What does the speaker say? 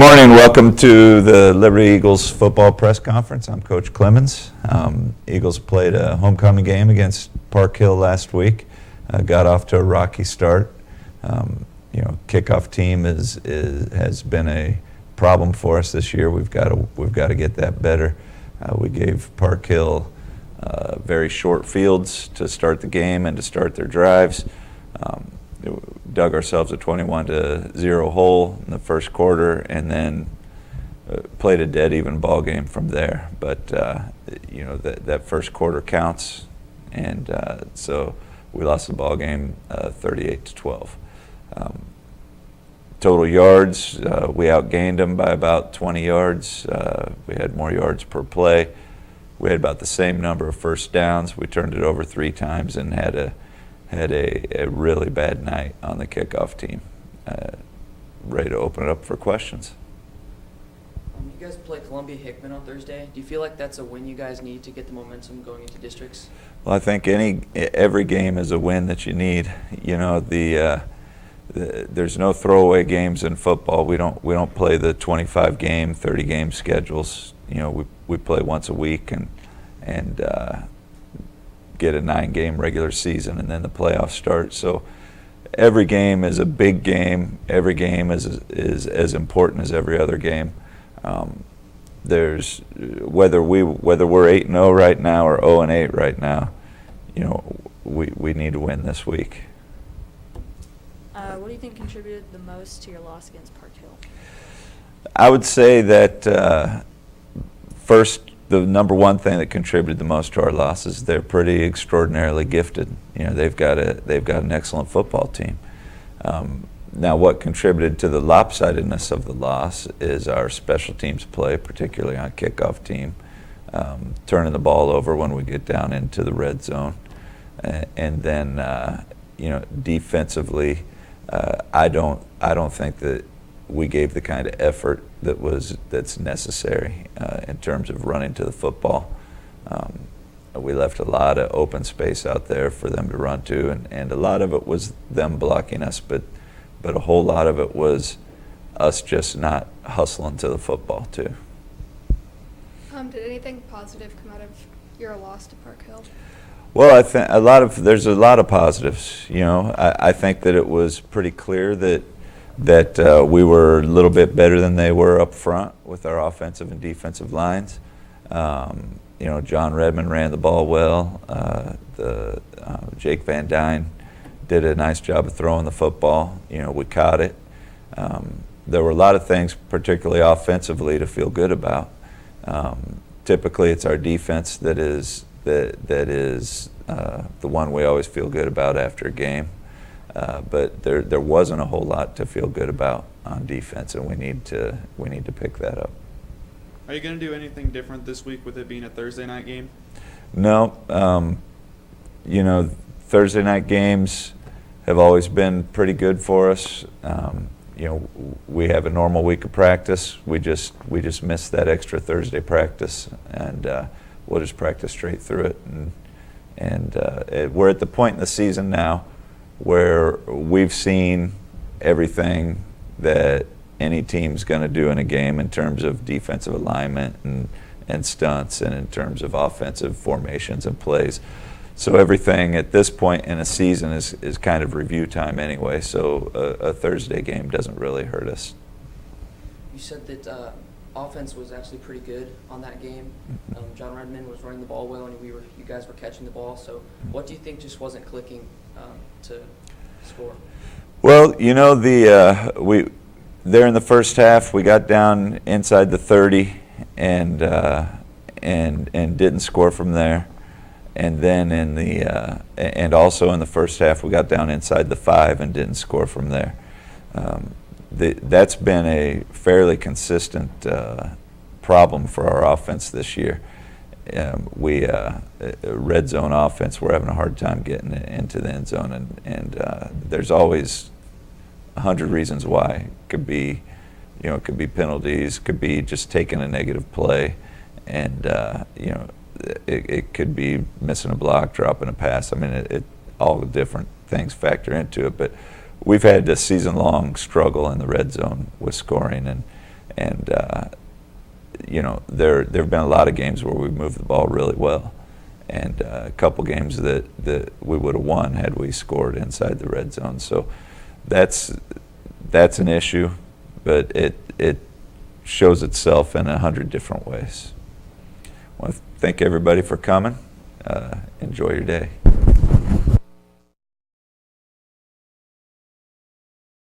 morning. Welcome to the Liberty Eagles football press conference. I'm Coach Clemens. Eagles played a homecoming game against Park Hill last week. Got off to a rocky start. Kickoff team has been a problem for us this year. We've got to get that better. We gave Park Hill very short fields to start the game and to start their drives. Dug ourselves a 21-0 hole in the first quarter, and then played a dead even ball game from there. But that first quarter counts, and so we lost the ball game 38-12. Total yards, we outgained them by about 20 yards. We had more yards per play. We had about the same number of first downs. We turned it over 3 times and had a really bad night on the kickoff team. Ready to open it up for questions. You guys play Columbia Hickman on Thursday. Do you feel like that's a win you guys need to get the momentum going into districts? Well, I think every game is a win that you need. There's no throwaway games in football. We don't play the 25 game, 30 game schedules. We play once a week and get a 9-game regular season, and then the playoffs start. So every game is a big game. Every game is as important as every other game. There's whether we're 8-0 right now or 0-8 right now, we need to win this week. What do you think contributed the most to your loss against Park Hill? I would say that first, the number one thing that contributed the most to our loss is they're pretty extraordinarily gifted. They've got an excellent football team. Now, what contributed to the lopsidedness of the loss is our special teams play, particularly on kickoff team, turning the ball over when we get down into the red zone, and then defensively, I don't think that we gave the kind of effort that's necessary in terms of running to the football. We left a lot of open space out there for them to run to, and a lot of it was them blocking us, but a whole lot of it was us just not hustling to the football too. Did anything positive come out of your loss to Park Hill? Well, I think there's a lot of positives. I think that it was pretty clear that we were a little bit better than they were up front with our offensive and defensive lines. John Redmond ran the ball well. Jake Van Dyne did a nice job of throwing the football. We caught it. There were a lot of things, particularly offensively, to feel good about. Typically, it's our defense that is the one we always feel good about after a game. But there wasn't a whole lot to feel good about on defense, and we need to pick that up. Are you going to do anything different this week with it being a Thursday night game? No. Thursday night games have always been pretty good for us. We have a normal week of practice. We just missed that extra Thursday practice, and we'll just practice straight through it. And we're at the point in the season now where we've seen everything that any team's going to do in a game in terms of defensive alignment and stunts, and in terms of offensive formations and plays. So everything at this point in a season is kind of review time anyway, so a Thursday game doesn't really hurt us. You said that offense was actually pretty good on that game. John Redmond was running the ball well, and you guys were catching the ball. So what do you think just wasn't clicking to score? Well, there in the first half, we got down inside the 30 and didn't score from there. And then and also in the first half, we got down inside the 5 and didn't score from there. That's been a fairly consistent problem for our offense this year. Red zone offense, we're having a hard time getting into the end zone, and there's always 100 reasons why. It could be penalties, could be just taking a negative play, and it could be missing a block, dropping a pass. I mean, all the different things factor into it, but we've had a season-long struggle in the red zone with scoring, And there have been a lot of games where we've moved the ball really well, and a couple games that we would have won had we scored inside the red zone. So that's an issue, but it shows itself in 100 different ways. I want to thank everybody for coming. Enjoy your day.